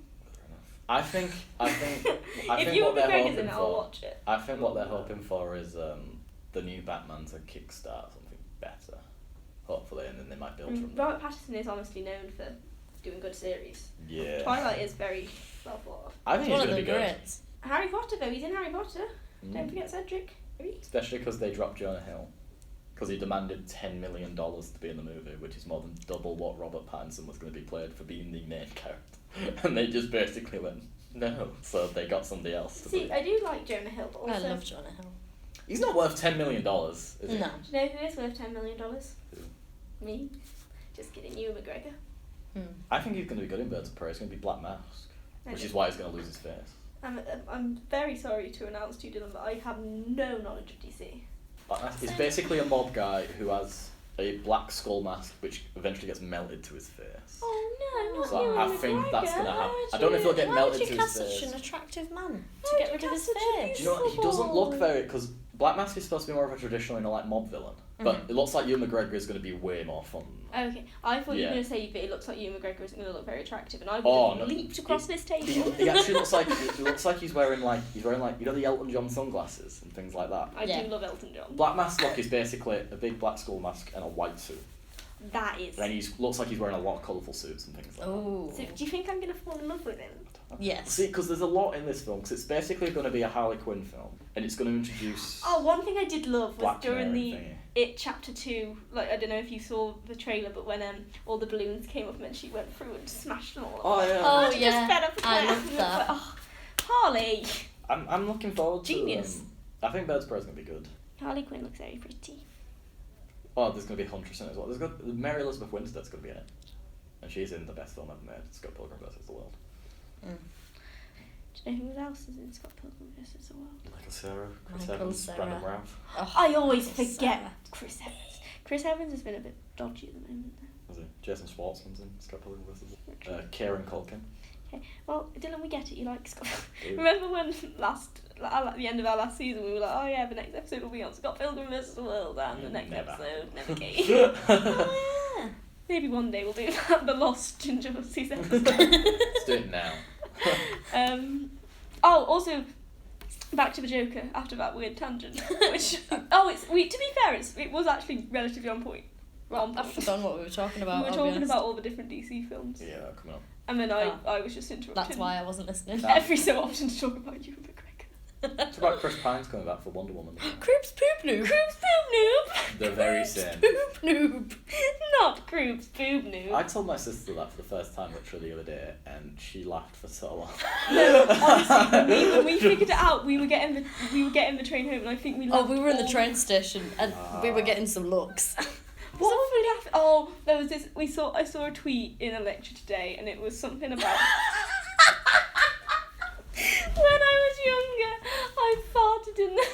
Speaker 3: I think
Speaker 2: If you
Speaker 3: what they're
Speaker 2: McGregor's
Speaker 3: hoping
Speaker 2: in it, I'll
Speaker 3: for...
Speaker 2: watch it.
Speaker 3: I think what they're hoping for is the new Batman to kickstart something better. Hopefully, and then they might build from there.
Speaker 2: Robert Pattinson is honestly known for doing good series.
Speaker 3: Yeah.
Speaker 2: Twilight is very well thought of.
Speaker 3: I
Speaker 1: It's
Speaker 3: think
Speaker 1: one
Speaker 3: it's
Speaker 1: of
Speaker 3: going
Speaker 1: the
Speaker 3: to be good.
Speaker 1: greats.
Speaker 2: Harry Potter, though. He's in Harry Potter. Don't
Speaker 3: Mm.
Speaker 2: forget Cedric.
Speaker 3: Especially because they dropped Jonah Hill. Because he demanded $10 million to be in the movie, which is more than double what Robert Pattinson was going to be played for being the main character. And they just basically went, no. So they got somebody else to
Speaker 2: See,
Speaker 3: play.
Speaker 2: I do like Jonah Hill, but also...
Speaker 1: I love Jonah Hill.
Speaker 3: He's not worth $10 million, is he?
Speaker 1: No.
Speaker 2: Do you know who is worth $10 million? Me. Just kidding, you McGregor.
Speaker 3: I think he's going to be good in Birds of Prey. It's going to be Black Mask. Which
Speaker 2: Okay.
Speaker 3: is why he's going to lose his face.
Speaker 2: I'm very sorry to announce to you, Dylan, but I have no knowledge of DC.
Speaker 3: Black Mask is basically a mob guy who has a black skull mask which eventually gets melted to his face.
Speaker 2: Oh no, not
Speaker 3: So
Speaker 2: you,
Speaker 3: I think that's
Speaker 2: McGregor.
Speaker 3: going to happen. I don't know if he'll get
Speaker 1: Why
Speaker 3: melted
Speaker 1: would
Speaker 3: to
Speaker 1: you
Speaker 3: his
Speaker 1: cast such
Speaker 3: face.
Speaker 1: an attractive man to
Speaker 2: Why
Speaker 1: get
Speaker 2: would
Speaker 1: rid
Speaker 2: you
Speaker 1: of his
Speaker 2: cast such a
Speaker 1: face?
Speaker 3: Do you know what? He doesn't look very... Because Black Mask is supposed to be more of a traditional, like, mob villain. But it looks like Ewan McGregor is going to be way more fun.
Speaker 2: Okay, I thought you were
Speaker 3: Yeah.
Speaker 2: going to say that it looks like Ewan McGregor isn't going to look very attractive, and I would
Speaker 3: Oh,
Speaker 2: have
Speaker 3: no.
Speaker 2: leaped across this table.
Speaker 3: He actually looks like... It looks like he's wearing, like, you know the Elton John sunglasses and things like that?
Speaker 2: I
Speaker 1: Yeah.
Speaker 2: do love Elton John.
Speaker 3: Black Mask look is basically a big black skull mask and a white suit.
Speaker 2: That is.
Speaker 3: And he looks like he's wearing a lot of colourful suits and things like
Speaker 1: Oh.
Speaker 2: So do you think I'm going to fall in love with him?
Speaker 3: that.
Speaker 1: Yes.
Speaker 3: See, because there's a lot in this film, because it's basically going to be a Harley Quinn film, and it's going to introduce
Speaker 2: Oh, one thing I did love was
Speaker 3: Black
Speaker 2: during
Speaker 3: Canary
Speaker 2: the
Speaker 3: thingy.
Speaker 2: It Chapter 2, like, I don't know if you saw the trailer, but when all the balloons came up and then she went through and smashed them all up.
Speaker 3: Oh, yeah.
Speaker 1: Oh,
Speaker 2: I was
Speaker 1: yeah.
Speaker 2: just fed up with
Speaker 1: I
Speaker 2: that.
Speaker 1: loved
Speaker 2: was
Speaker 1: that.
Speaker 2: like, oh, Harley!
Speaker 3: I'm looking forward to
Speaker 2: Genius.
Speaker 3: I think Birds of Prey is going to be good.
Speaker 2: Harley Quinn looks very pretty.
Speaker 3: Oh, there's going to be Huntress in it as well. There's got Mary Elizabeth Winstead's going to be in it. And she's in the best film ever made, Scott Pilgrim vs. the World.
Speaker 2: Do you know who else is in Scott Pilgrim vs. the World?
Speaker 3: Michael Cera, Chris
Speaker 1: Michael
Speaker 3: Evans,
Speaker 1: Cera.
Speaker 3: Brandon Routh.
Speaker 1: Oh,
Speaker 2: I always
Speaker 1: Michael
Speaker 2: forget
Speaker 1: Cera.
Speaker 2: Chris Evans. Chris Evans has been a bit dodgy at the moment.
Speaker 3: Was it Jason Schwartzman's in Scott Pilgrim vs. the World? Kieran Culkin.
Speaker 2: Okay, well, Dylan, we get it. You like Scott.
Speaker 3: Dude.
Speaker 2: Remember when at the end of our last season, we were like, oh yeah, the next episode will be on Scott Pilgrim vs. the World, and the next
Speaker 3: Never.
Speaker 2: episode never came.
Speaker 1: Oh, yeah.
Speaker 2: Maybe one day we'll do that, the Lost Ginger Hussies episode.
Speaker 3: Let's do it now.
Speaker 2: Also, back to the Joker after that weird tangent. Which to be fair, it was actually relatively on point.
Speaker 1: I've forgotten what we were talking about.
Speaker 2: We were talking about all the different DC films.
Speaker 3: Yeah, coming up.
Speaker 2: And then I was just interrupted.
Speaker 1: That's why I wasn't listening.
Speaker 2: Every so often to talk about Ewan McGregor.
Speaker 3: It's about Chris Pine's coming back for Wonder Woman.
Speaker 1: Croops poop noob.
Speaker 2: Croops Boob Noob!
Speaker 3: They're very same.
Speaker 1: Poop noob.
Speaker 2: Not Croops Boob Noob.
Speaker 3: I told my sister that for the first time literally the other day, and she laughed for so long.
Speaker 2: No, honestly, when we figured it out, we were getting the train home, and I think we.
Speaker 1: Oh, we were in the
Speaker 2: all-
Speaker 1: train station and we were getting some looks.
Speaker 2: What were we laughing? Oh, there was this. I saw a tweet in a lecture today, and it was something about. When I was younger, I farted in the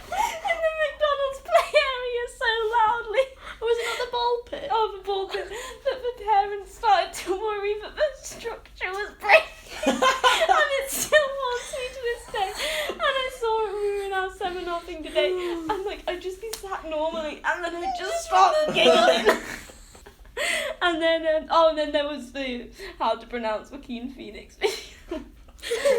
Speaker 2: McDonald's play area so loudly.
Speaker 1: Was it not the ball pit?
Speaker 2: Oh, the ball pit. That the parents started to worry that the structure was breaking. And it still haunts me to this day. And I saw it when we were in our seminar thing today. And I just be sat normally, and then I just start giggling. And then there was the how to pronounce Joaquin Phoenix video.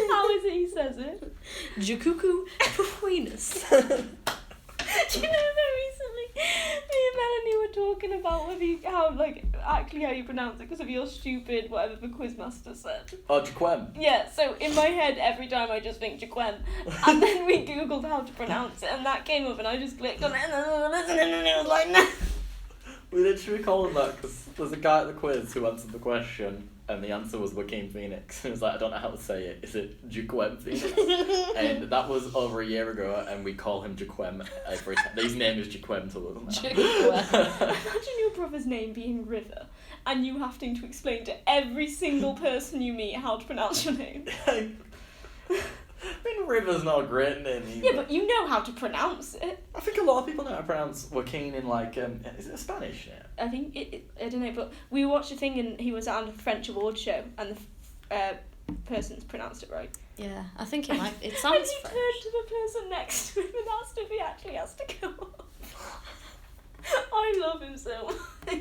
Speaker 2: How is it he says it?
Speaker 1: Jakuku Puinus.
Speaker 2: Do you know that recently me and Melanie were talking about how you pronounce it because of your stupid whatever the quizmaster said.
Speaker 3: Oh, Jaquem.
Speaker 2: Yeah, so in my head every time I just think Jaquem, and then we googled how to pronounce it and that came up and I just clicked on it and I was listening and it was like no.
Speaker 3: We literally call him that because there's a guy at the quiz who answered the question and the answer was Joaquin Phoenix. He was like, I don't know how to say it. Is it Jaquem Phoenix? And that was over a year ago and we call him Jaquem every time. His name is Jaquem to us now.
Speaker 1: Jaquem.
Speaker 2: Imagine your brother's name being River and you having to explain to every single person you meet how to pronounce your name.
Speaker 3: I mean, River's not a great name either.
Speaker 2: Yeah, but you know how to pronounce it.
Speaker 3: I think a lot of people know how to pronounce Joaquin in is it a Spanish name?
Speaker 2: I think I don't know, but we watched a thing and he was on a French award show and the person's pronounced it right.
Speaker 1: Yeah, I think it might. It
Speaker 2: And
Speaker 1: sounds
Speaker 2: he
Speaker 1: French.
Speaker 2: turned to the person next to him and asked if he actually has to go off. I love him so much.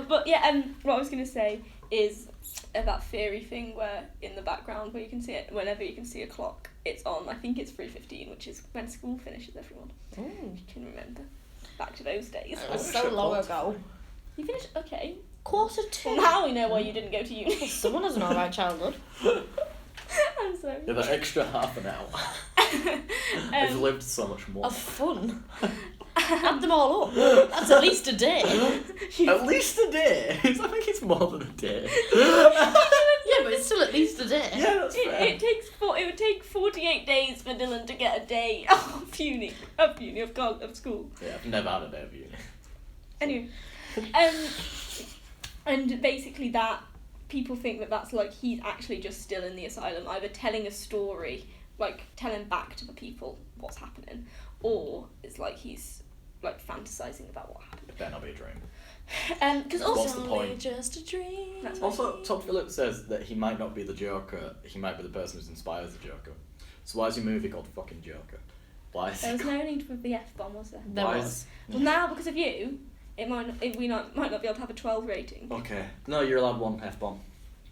Speaker 2: But yeah, what I was gonna say is that theory thing where in the background where you can see it, whenever you can see a clock, it's on. I think it's 3:15, which is when school finishes. Everyone,
Speaker 1: Ooh.
Speaker 2: you can remember back to those days.
Speaker 1: That was so long ago.
Speaker 2: You finished okay.
Speaker 1: 1:45.
Speaker 2: Well, now we know why you didn't go to uni.
Speaker 1: Someone has an alright childhood.
Speaker 2: I'm sorry.
Speaker 3: Yeah, that extra half an hour. I've lived so much more.
Speaker 1: Of fun. Add them all up. That's at least a day.
Speaker 3: At least a day. I think it's more than a day.
Speaker 1: Yeah, but it's still at least a day.
Speaker 3: Yeah, that's fair.
Speaker 2: It would take 48 days for Dylan to get a day of school.
Speaker 3: Yeah, I've never had a day of uni.
Speaker 2: Anyway, and basically that people think that that's like he's actually just still in the asylum, either telling a story, like telling back to the people what's happening, or it's like he's like fantasizing about what happened.
Speaker 3: It better not be a dream.
Speaker 2: Because
Speaker 3: What's
Speaker 2: also
Speaker 3: the point?
Speaker 1: Just a dream.
Speaker 2: That's
Speaker 3: Also, Todd Phillips says that he might not be the Joker, he might be the person who inspires the Joker. So why is your movie called fucking Joker? Why is
Speaker 2: there
Speaker 3: it
Speaker 2: was
Speaker 3: called...
Speaker 2: no need for the F-bomb, was there?
Speaker 1: There
Speaker 3: Why
Speaker 1: was.
Speaker 3: is-
Speaker 2: Well, now because of you, might not be able to have a 12 rating.
Speaker 3: Okay. No, you're allowed one F-bomb.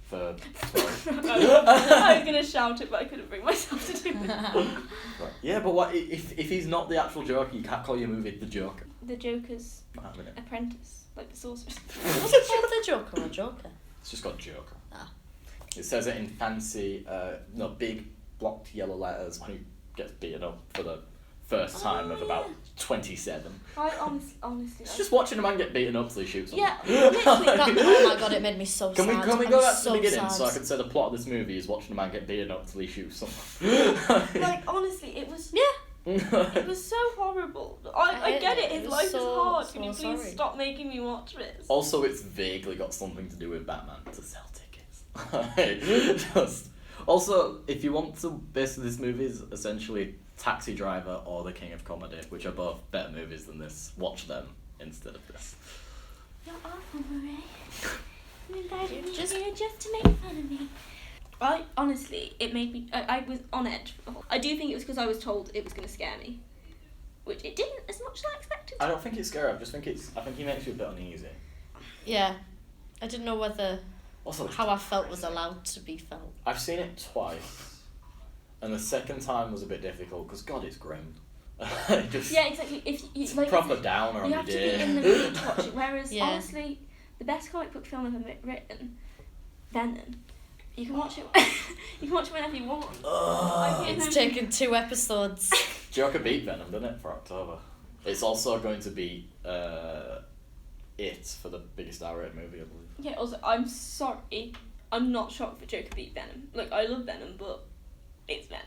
Speaker 3: For 12.
Speaker 2: I was gonna shout it, but I couldn't bring myself to do it.
Speaker 3: Right. Yeah, but what if he's not the actual Joker, you can't call your movie The Joker.
Speaker 2: The Joker's
Speaker 3: Not having it.
Speaker 2: apprentice, like the sorceress.
Speaker 1: What's it called, the Joker or Joker?
Speaker 3: It's just got Joker.
Speaker 1: Ah.
Speaker 3: It says it in fancy, big blocked yellow letters when he gets beaten up for the first time of about 27.
Speaker 2: I honestly.
Speaker 3: It's just watching a man get beaten up till he shoots someone.
Speaker 2: Yeah, literally.
Speaker 1: Oh my god, it made me so
Speaker 3: Can
Speaker 1: sad.
Speaker 3: we go
Speaker 1: I'm
Speaker 3: back to
Speaker 1: so
Speaker 3: the beginning
Speaker 1: sad.
Speaker 3: so I can say the plot of this movie is watching a man get beaten up till he shoots someone?
Speaker 2: Like honestly, it was.
Speaker 1: Yeah.
Speaker 2: It was so horrible. I get it.
Speaker 1: It
Speaker 2: His
Speaker 1: was
Speaker 2: life
Speaker 1: so-
Speaker 2: is hard.
Speaker 1: so
Speaker 2: Can you please
Speaker 1: sorry.
Speaker 2: stop making me watch this?
Speaker 3: Also, it's vaguely got something to do with Batman to sell tickets. Also, if you want to, this movie is essentially Taxi Driver or The King of Comedy, which are both better movies than this. Watch them instead of this.
Speaker 2: You're awful, Marie. You invited me
Speaker 1: Just-
Speaker 2: here just to make fun of me. Honestly, it made me... I was on edge. I do think it was because I was told it was going to scare me. Which it didn't as much as I expected.
Speaker 3: I don't think it's scary. I think he makes you a bit uneasy.
Speaker 1: Yeah. I didn't know whether
Speaker 3: Also,
Speaker 1: how I felt was allowed to be felt.
Speaker 3: I've seen it twice, and the second time was a bit difficult because God, it's grim. Just
Speaker 2: Yeah, exactly. If you like,
Speaker 3: proper downer on
Speaker 2: you
Speaker 3: your
Speaker 2: have to
Speaker 3: day.
Speaker 2: be in the mood to watch it. Whereas,
Speaker 1: Yeah.
Speaker 2: honestly, the best comic book film ever written, Venom, you can watch it. You can watch it whenever you want.
Speaker 3: Ugh.
Speaker 1: It's taken 2 episodes.
Speaker 3: Joker beat Venom, didn't it, for October? It's also going to beat It for the biggest R-rated movie, I believe.
Speaker 2: Yeah. Also, I'm sorry. I'm not shocked that Joker beat Venom. Look, I love Venom, but it's Venom.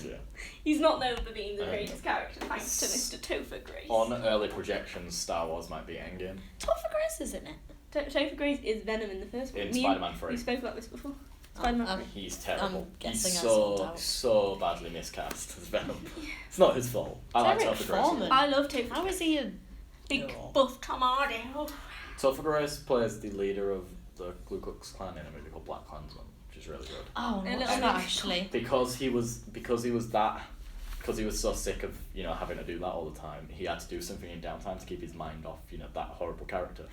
Speaker 3: Yeah.
Speaker 2: He's not known for being the
Speaker 3: Um,
Speaker 2: greatest character, thanks to Mr. Topher Grace.
Speaker 3: On early projections, Star Wars might be Endgame.
Speaker 1: Topher Grace is in it.
Speaker 2: Topher Grace is Venom in the first one.
Speaker 3: In
Speaker 2: Me and-
Speaker 3: Spider-Man 3.
Speaker 2: We spoke about this before. Spider-Man
Speaker 1: I'm
Speaker 2: 3.
Speaker 3: He's terrible.
Speaker 1: guessing
Speaker 3: He's
Speaker 1: I zoned out.
Speaker 3: so badly miscast as Venom. It's not his fault. I like
Speaker 1: Eric
Speaker 3: Topher Grace.
Speaker 1: Foreman.
Speaker 2: I love Topher.
Speaker 1: How is he a...
Speaker 2: Big
Speaker 1: No.
Speaker 2: buff Tom Hardy. Oh.
Speaker 3: Topher Grace plays the leader of the Ku Klux Klan in a movie called Black Klansman, which is really good.
Speaker 1: Oh,
Speaker 2: A
Speaker 1: what's
Speaker 2: little
Speaker 1: that
Speaker 2: bit.
Speaker 1: actually?
Speaker 3: Because he was so sick of, having to do that all the time, he had to do something in downtime to keep his mind off, that horrible character.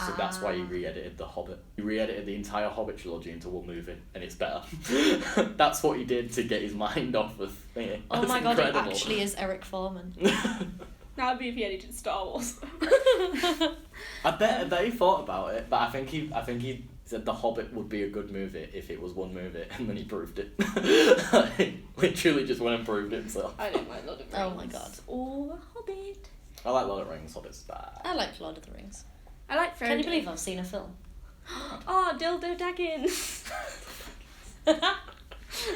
Speaker 3: So that's why he re-edited The Hobbit. He re-edited the entire Hobbit trilogy into one movie, and it's better. That's what he did to get his mind off of thingy.
Speaker 1: Oh
Speaker 3: That's
Speaker 1: my god, it
Speaker 3: incredible.
Speaker 1: actually is Eric Foreman.
Speaker 2: That would be if he edited Star Wars.
Speaker 3: I bet they thought about it, but I think he said The Hobbit would be a good movie if it was one movie, and then he proved it. Literally just went and proved it himself.
Speaker 2: I don't like Lord of the Rings.
Speaker 1: Oh my god.
Speaker 2: Or The Hobbit.
Speaker 3: I like Lord of the Rings, Hobbit's bad.
Speaker 1: I like Lord of the Rings.
Speaker 2: I like Frodo.
Speaker 1: Can you believe I've seen a film?
Speaker 2: Oh, Dildo Daggins.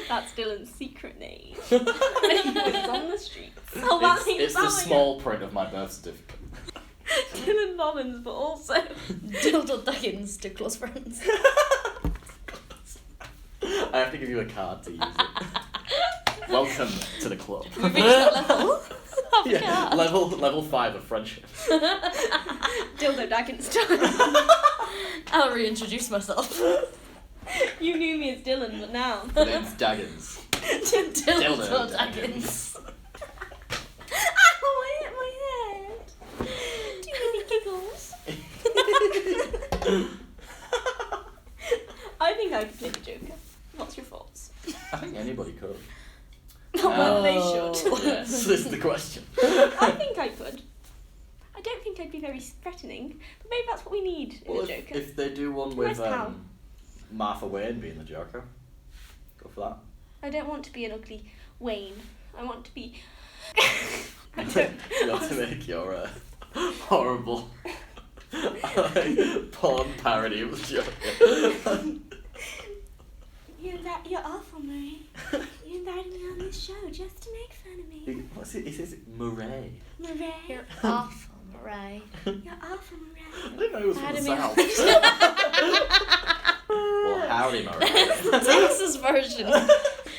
Speaker 2: That's Dylan's secret name. When he was on the streets. Oh, that
Speaker 3: It's the small print of my birth certificate.
Speaker 2: Dylan Robbins, but also
Speaker 1: Dildo Daggins to close friends.
Speaker 3: I have to give you a card to use it. Welcome to the club.
Speaker 1: We've reached that level.
Speaker 3: Yeah, level 5 of friendship.
Speaker 2: Dildo Daggins time.
Speaker 1: I'll reintroduce myself.
Speaker 2: You knew me as Dylan, but now.
Speaker 3: My name's Daggins.
Speaker 1: Dildo Daggins.
Speaker 2: Ow, I hit my head. Too many giggles. I think I could play the Joker. What's your thoughts?
Speaker 3: I think anybody could.
Speaker 2: Well, they should.
Speaker 3: Yes, this is the question.
Speaker 2: I think I could. I don't think I'd be very threatening, but maybe that's what we need in
Speaker 3: Well,
Speaker 2: a Joker.
Speaker 3: if they do one
Speaker 2: Nice
Speaker 3: with
Speaker 2: pal.
Speaker 3: Martha Wayne being the Joker, go for that.
Speaker 2: I don't want to be an ugly Wayne. I want to be. I
Speaker 3: You
Speaker 2: don't.
Speaker 3: have to make your horrible porn parody of the Joker.
Speaker 2: You're awful, Marie. You invited me on this show just to make fun of me.
Speaker 3: What's it? He says Murray.
Speaker 2: Marie.
Speaker 1: You're awful, Murray.
Speaker 2: You're awful, Marie.
Speaker 3: I didn't know he was from the
Speaker 1: Howdy,
Speaker 3: South. Well, howdy, Murray.
Speaker 1: Texas version.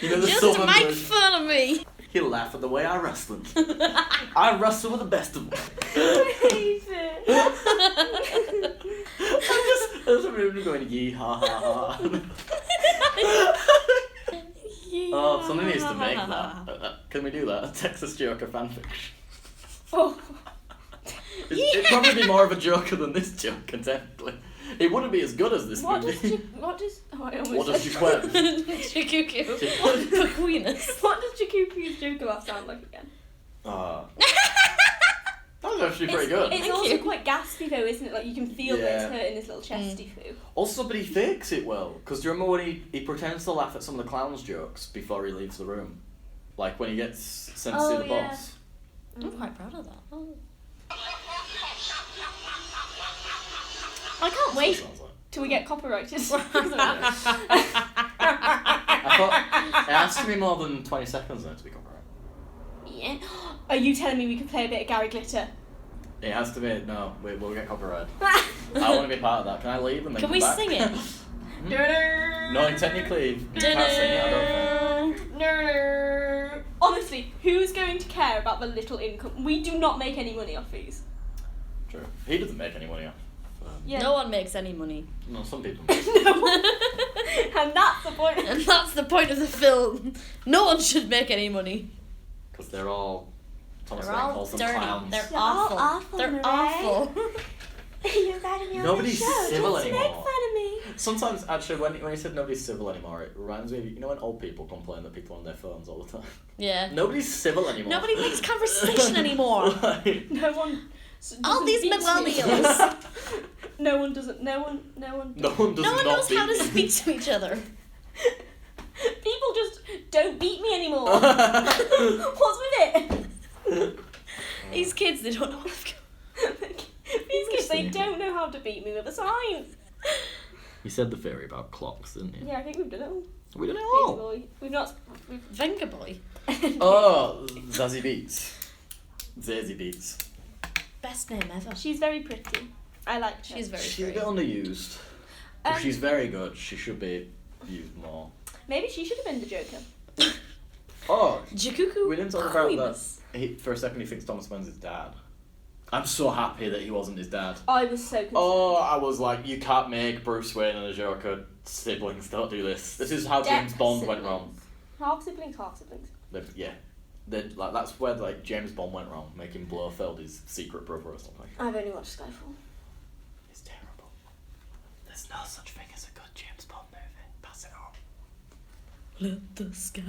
Speaker 3: You know the
Speaker 1: Just to
Speaker 3: southern
Speaker 1: make
Speaker 3: version?
Speaker 1: fun of me.
Speaker 3: He'll laugh at the way I wrestle. I wrestle with the best of them.
Speaker 2: I hate it.
Speaker 3: I'm going yee ha ha ha. Oh, somebody needs to make that. Can we do that? A Texas Joker fanfiction.
Speaker 2: Oh.
Speaker 3: It'd probably be more of a Joker than this Joker, technically. It wouldn't be as good as this
Speaker 2: What
Speaker 3: movie.
Speaker 2: does oh, I almost
Speaker 3: What does
Speaker 2: said-
Speaker 3: Jaquem?
Speaker 1: Chikuku. Pequeenus.
Speaker 2: What does Jakuku's Joker laugh sound like again?
Speaker 3: That was actually pretty good.
Speaker 2: It's
Speaker 1: Thank
Speaker 2: also
Speaker 1: you.
Speaker 2: quite gaspy though, isn't it? Like you can feel that
Speaker 3: Yeah.
Speaker 2: it's hurting his little chesty foo.
Speaker 3: Also, but he fakes it well. Because do you remember when he pretends to laugh at some of the clown's jokes before he leaves the room? Like when he gets sent to see
Speaker 2: Oh,
Speaker 3: the
Speaker 2: yeah.
Speaker 3: boss.
Speaker 1: I'm quite proud of that. Oh.
Speaker 2: I can't wait
Speaker 3: Sounds like.
Speaker 2: till we get copyrighted.
Speaker 3: I thought it has to be more than 20 seconds though to be copyrighted.
Speaker 2: Yeah. Are you telling me we could play a bit of Gary Glitter?
Speaker 3: It has to be. No, we'll get copyrighted. I want to be part of that. Can I leave and then
Speaker 1: Can
Speaker 3: come
Speaker 1: we
Speaker 3: back?
Speaker 1: sing it?
Speaker 2: Da-da.
Speaker 3: No, technically, you can't sing it, I don't think.
Speaker 2: No. Honestly, who's going to care about the little income? We do not make any money off these.
Speaker 3: True. He doesn't make any money off.
Speaker 2: Yeah.
Speaker 1: No one makes any money.
Speaker 3: No, some people.
Speaker 2: No. And that's the point.
Speaker 1: And that's the point of the film. No one should make any money.
Speaker 3: Because they're all... Thomas
Speaker 1: They're
Speaker 3: Wayne
Speaker 1: all
Speaker 3: calls them
Speaker 1: dirty.
Speaker 3: clowns.
Speaker 1: They're
Speaker 2: You're all
Speaker 1: awful.
Speaker 2: awful,
Speaker 1: They're
Speaker 2: Marie.
Speaker 1: awful.
Speaker 2: You invited me on
Speaker 3: Nobody's
Speaker 2: the show
Speaker 3: civil
Speaker 2: just to make
Speaker 3: anymore.
Speaker 2: fun of me.
Speaker 3: Sometimes, actually, when he said nobody's civil anymore, it reminds me of, you know when old people complain that people are on their phones all the time?
Speaker 1: Yeah.
Speaker 3: Nobody's civil anymore.
Speaker 1: Nobody makes conversation anymore.
Speaker 3: Like,
Speaker 2: No one.
Speaker 1: All
Speaker 2: doesn't
Speaker 1: these
Speaker 2: beat me.
Speaker 1: millennials.
Speaker 2: No one doesn't. No one.
Speaker 3: no one does
Speaker 1: No one
Speaker 3: not
Speaker 1: knows how to
Speaker 3: beat
Speaker 1: speak to each other.
Speaker 2: People just don't beat me anymore. What's with it?
Speaker 1: These kids, they don't know how to
Speaker 2: These kids, they don't know how to beat me with a sign.
Speaker 3: You said the theory about clocks, didn't you?
Speaker 2: Yeah, I think we've done it all.
Speaker 3: We don't know.
Speaker 2: Basically, we've not.
Speaker 1: Venga boy.
Speaker 3: Oh, Zazie Beats. Zazie Beats.
Speaker 1: Best name ever.
Speaker 2: She's very pretty. I like her.
Speaker 1: She's very
Speaker 3: She's a
Speaker 1: pretty.
Speaker 3: bit underused. But she's very good. She should be used more.
Speaker 2: Maybe she should have been the Joker.
Speaker 3: Oh,
Speaker 1: Jakuku.
Speaker 3: we didn't talk about
Speaker 1: Queebus.
Speaker 3: that. For a second, he thinks Thomas Wayne's his dad. I'm so happy that he wasn't his dad.
Speaker 2: I was so concerned.
Speaker 3: Oh, I was like, you can't make Bruce Wayne and the Joker siblings. Don't do this. This is how James Bond went wrong.
Speaker 2: Half siblings, half siblings.
Speaker 3: Yeah. Like, that's where like James Bond went wrong, making Blofeld his secret brother or something.
Speaker 2: I've only watched Skyfall.
Speaker 3: It's terrible. There's no such thing as a good James Bond movie. Pass it on.
Speaker 1: Let the sky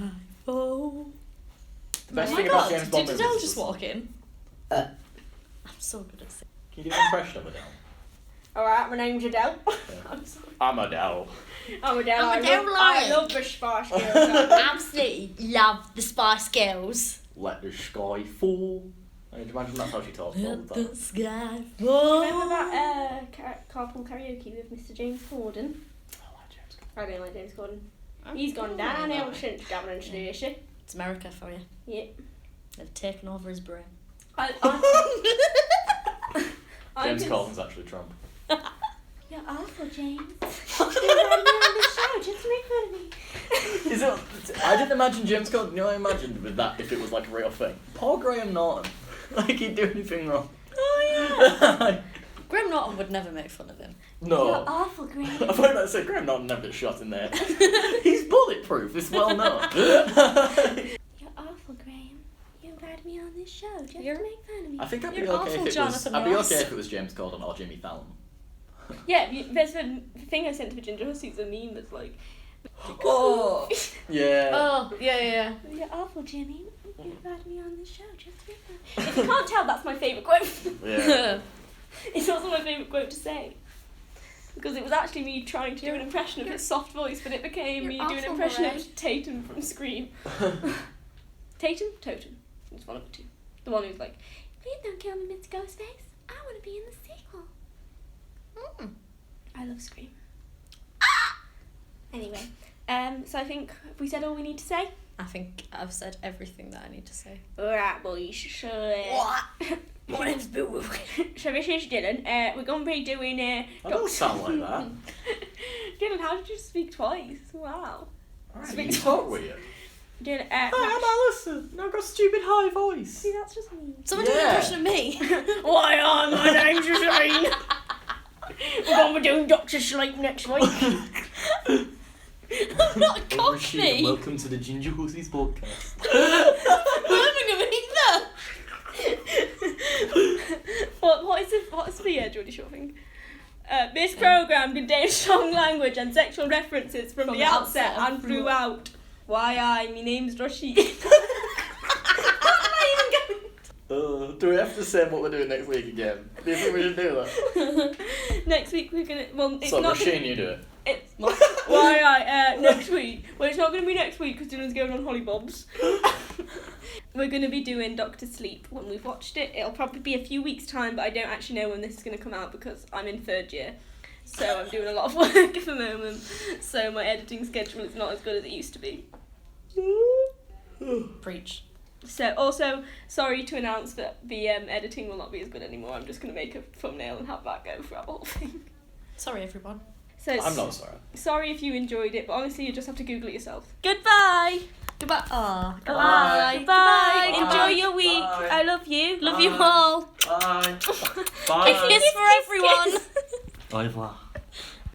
Speaker 1: fall.
Speaker 3: The best
Speaker 1: Oh
Speaker 3: thing
Speaker 1: my
Speaker 3: about
Speaker 1: God,
Speaker 3: James Bond
Speaker 1: did
Speaker 3: movies
Speaker 1: Adele
Speaker 3: is
Speaker 1: just
Speaker 3: the-
Speaker 1: walk in? I'm so good at singing.
Speaker 3: Can you do an impression of Adele?
Speaker 2: Alright, my name's Adele. I'm sorry.
Speaker 3: I'm Adele.
Speaker 2: I'm Adele.
Speaker 1: I'm Adele
Speaker 2: I
Speaker 1: Lloyd.
Speaker 2: love the Spice Girls.
Speaker 1: Absolutely love the Spice Girls.
Speaker 3: Let the sky fall. Can you imagine that's how she talks all
Speaker 1: Let
Speaker 3: the
Speaker 1: the
Speaker 3: time?
Speaker 1: sky
Speaker 2: Remember
Speaker 1: fall.
Speaker 2: that carpool karaoke with Mr. James Corden?
Speaker 3: I like James Bond.
Speaker 2: I don't like James Corden. He's gone downhill since Gavin Station.
Speaker 1: It's America for you.
Speaker 2: Yeah.
Speaker 1: They've taken over his brain.
Speaker 3: James Corden's actually Trump.
Speaker 2: You're awful, James. You're running on the show just to make fun of me.
Speaker 3: Is it? I didn't imagine James Corden. You know what I imagined with that if it was like a real thing? Poor Graham Norton. Like he'd do anything wrong.
Speaker 1: Oh yeah. Graham Norton would never make fun of him.
Speaker 3: No.
Speaker 2: You're awful, Graham.
Speaker 3: I thought that said Graham Norton never gets shot in there. He's bulletproof. It's well known.
Speaker 2: You're awful, Graham. You invited me on this show just
Speaker 1: You're-
Speaker 2: to make fun of me.
Speaker 3: I think I'd be
Speaker 1: You're
Speaker 3: okay
Speaker 1: awful,
Speaker 3: if it was.
Speaker 1: Jonathan
Speaker 3: I'd be
Speaker 1: Ross.
Speaker 3: okay if it was James Corden or Jimmy Fallon.
Speaker 2: Yeah, there's a thing I sent to the Ginger Hussies, a meme that's like,
Speaker 3: Oh. Yeah.
Speaker 1: Oh, yeah.
Speaker 2: you're awful, Jimmy. You invited me on this show just to make fun. If you can't tell, that's my favourite quote.
Speaker 3: Yeah.
Speaker 2: It's also my favourite quote to say. Because it was actually me trying to do an impression of his soft voice, but it became me
Speaker 1: You're
Speaker 2: doing an
Speaker 1: awful,
Speaker 2: impression
Speaker 1: Murray.
Speaker 2: of Tatum from Scream. Tatum? Totem. It's one of the two. The one who's like, please don't kill me, Mr. Ghostface. I want to be in the sequel. I love Scream. Anyway, so I think we said all we need to say.
Speaker 1: I think I've said everything that I need to say.
Speaker 2: Alright, boys. So,
Speaker 1: My name's Boo.
Speaker 2: so this is Dylan. We're going to be doing...
Speaker 3: I don't sound like that.
Speaker 2: Dylan, how did you speak twice? Wow.
Speaker 3: Right, you talk weird.
Speaker 2: Dylan,
Speaker 3: Hi, I'm Alison. I've got a stupid high voice.
Speaker 2: see, that's just me.
Speaker 1: Someone did an
Speaker 3: Yeah.
Speaker 1: impression of me.
Speaker 2: Why on? My name's Jane. We're going to be doing Dr. Sleep next week.
Speaker 1: I'm not a cockney.
Speaker 3: Welcome to the Ginger Hussies podcast.
Speaker 1: Birmingham either.
Speaker 2: What's the Geordie Shore thing? This programme contains strong language and sexual references from the outset and throughout. My name's Rashid.
Speaker 3: Do we have to say what we're doing next week again? Do you think we should do that?
Speaker 2: Next week we're gonna. Well, it's
Speaker 3: So,
Speaker 2: not.
Speaker 3: Rasheen, you do it.
Speaker 2: It's next week. Well, it's not gonna be next week because Dylan's going on Hollybobs. We're gonna be doing Doctor Sleep when we've watched it. It'll probably be a few weeks' time, but I don't actually know when this is gonna come out because I'm in third year, so I'm doing a lot of work at the moment. So my editing schedule is not as good as it used to be.
Speaker 1: Preach.
Speaker 2: So also sorry to announce that the editing will not be as good anymore. I'm just gonna make a thumbnail and have that go throughout the whole thing.
Speaker 1: Sorry, everyone.
Speaker 2: So
Speaker 3: I'm not sorry.
Speaker 2: sorry if you enjoyed it, but honestly, you just have to Google it yourself.
Speaker 1: Goodbye. Goodbye. Oh,
Speaker 3: Goodbye.
Speaker 1: Goodbye.
Speaker 2: Bye.
Speaker 1: Enjoy your week.
Speaker 3: Bye.
Speaker 1: I love you. Love you
Speaker 3: Bye.
Speaker 1: all.
Speaker 3: Bye.
Speaker 1: Kiss for everyone.
Speaker 3: Au revoir.